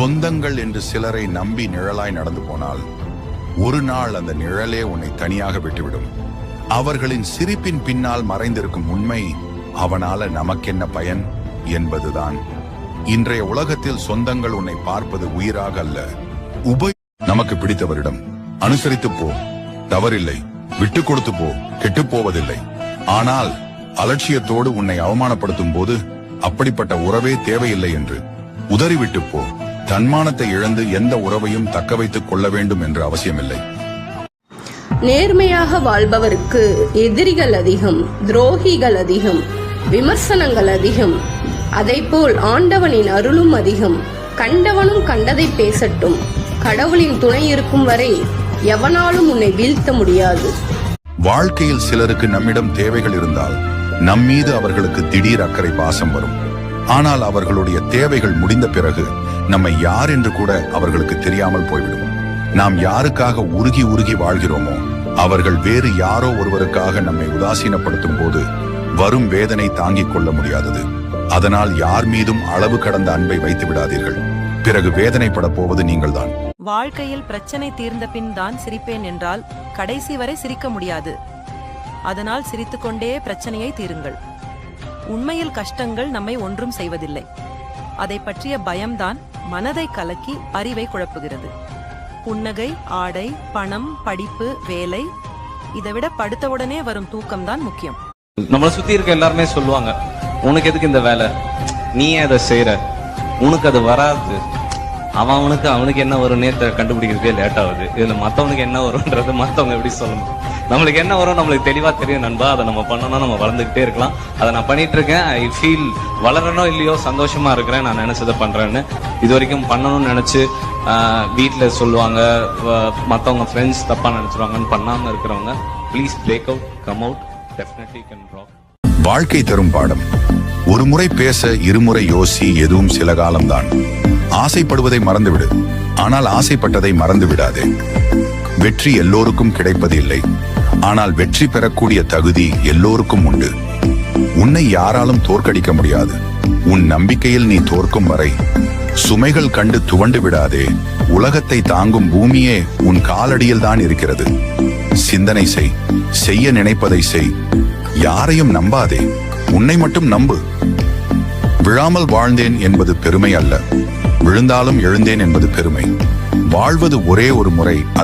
சொந்தங்கள் என்று சிலரை நம்பி நிழலாய் நடந்து போனால் ஒரு நாள் அந்த நிழலே உன்னை தனியாக விட்டுவிடும். அவர்களின் சிரிப்பின் பின்னால் மறைந்திருக்கும் உண்மை, அவனால நமக்கென்ன பயன் என்பதுதான். இன்றைய உலகத்தில் சொந்தங்கள் உன்னை பார்ப்பது உயிராக அல்ல, நமக்கு பிடித்தவரிடம் அனுசரித்து போ, தவறில்லை. விட்டு கொடுத்து போ, கெட்டு போவதில்லை. ஆனால் அலட்சியத்தோடு உன்னை அவமானப்படுத்தும் போது அப்படிப்பட்ட உறவே தேவையில்லை என்று உதறிவிட்டு போ. தன்மானத்தை இழந்து எந்த உறவையும் தக்க வைத்துக் கொள்ள வேண்டும் என்று அவசியமில்லை. நேர்மையாக வாழ்பவருக்கு எதிரிகள் அதிகம், துரோகிகள் அதிகம், விமர்சனங்கள் அதிகம். அதைப்போல் ஆண்டவனின் அருளும் அதிகம். கண்டவனும் கண்டதை பேசட்டும். கடவுளின் துணை இருக்கும் வரை எவனாலும் உன்னை வீழ்த்த முடியாது. வாழ்க்கையில் சிலருக்கு நம்மிடம் தேவைகள் இருந்தால் நம்மீது அவர்களுக்கு திடீர் அக்கறை பாசம் வரும். ஆனால் அவர்களுடைய தேவைகள் முடிந்த பிறகு நம்மை யார் என்று கூட அவர்களுக்கு தெரியாமல் போய்விடும். நாம் யாருக்காக உருகி உருகி வாழ்கிறோமோ அவர்கள் வேறு யாரோ ஒருவருக்காக நம்மை உதாசீனப்படுத்தும் போது வரும் வேதனை தாங்கிக் கொள்ள முடியாதது. அதனால் யார் மீதும் அளவு கடந்த அன்பை வைத்து விடாதீர்கள். பிறகு வேதனைப்பட போவது நீங்கள்தான். வாழ்க்கையில் பிரச்சனை தீர்ந்த பின் தான் சிரிப்பேன் என்றால் கடைசி வரை சிரிக்க முடியாது. அதனால் சிரித்துக்கொண்டே பிரச்சனையை தீருங்கள். உண்மையில் கஷ்டங்கள் நம்மை ஒன்றும் செய்வதில்லை. அதை பற்றிய பயம்தான் மனதை கலக்கி அறிவை குழப்புகிறது. புன்னகை, ஆடை, பணம், படிப்பு, வேலை, இதை விட படுத்தவுடனே வரும் தூக்கம்தான் முக்கியம். நம்மளை சுத்தி இருக்க எல்லாருமே சொல்லுவாங்க, உனக்கு எதுக்கு இந்த வேலை, நீ ஏன் அதை செய்யற, உனக்கு அது வராது, அவனுக்கு என்ன வரும் நேரத்தை கண்டுபிடிக்கிறதே லேட் ஆகுது. இதுல மத்தவனுக்கு என்ன வரும்ன்றது மத்தவங்க எப்படி சொல்லணும். நம்மளுக்கு என்ன வரும் நம்மளுக்கு தெளிவா தெரியும் நண்பா. அதை நம்ம பண்ணணும், நம்ம வளர்ந்துகிட்டே இருக்கலாம். அதை நான் பண்ணிட்டு இருக்கேன். ஐ ஃபீல் வளரணும் இல்லையோ சந்தோஷமா இருக்கிறேன். நான் நினைச்சதை பண்றேன்னு இது வரைக்கும் பண்ணணும்னு நினைச்சு வீட்டுல சொல்லுவாங்க, மத்தவங்க ஃப்ரெண்ட்ஸ் தப்பா நினைச்சிருவாங்கன்னு பண்ணாம இருக்கிறவங்க please break out, come out, definitely can rock. வாழ்க்கை தரும் பாடம். ஒரு முறை பேச இருமுறை யோசி. எதுவும் சில காலம்தான். ஆசைப்படுவதை மறந்துவிடு, ஆனால் ஆசைப்பட்டதை மறந்து விடாதே. வெற்றி எல்லோருக்கும் கிடைப்பது இல்லை, ஆனால் வெற்றி பெறக்கூடிய தகுதி எல்லோருக்கும் உண்டு. உன்னை யாராலும் தோற்கடிக்க முடியாது. உன் நம்பிக்கையில் நீ தோற்கும் வரை சுமைகள் கண்டு துவண்டு விடாதே. உலகத்தை தாங்கும் பூமியே உன் காலடியில் தான் இருக்கிறது. சிந்தனை செய், செய்ய நினைப்பதை செய். யாரையும் நம்பாதே, உன்னை மட்டும் நம்பு. விழாமல் வாழ்ந்தேன் என்பது பெருமை அல்ல, விழுந்தாலும் எழுந்தேன் என்பது பெருமை. வாழ்வது ஒரே ஒரு முறை.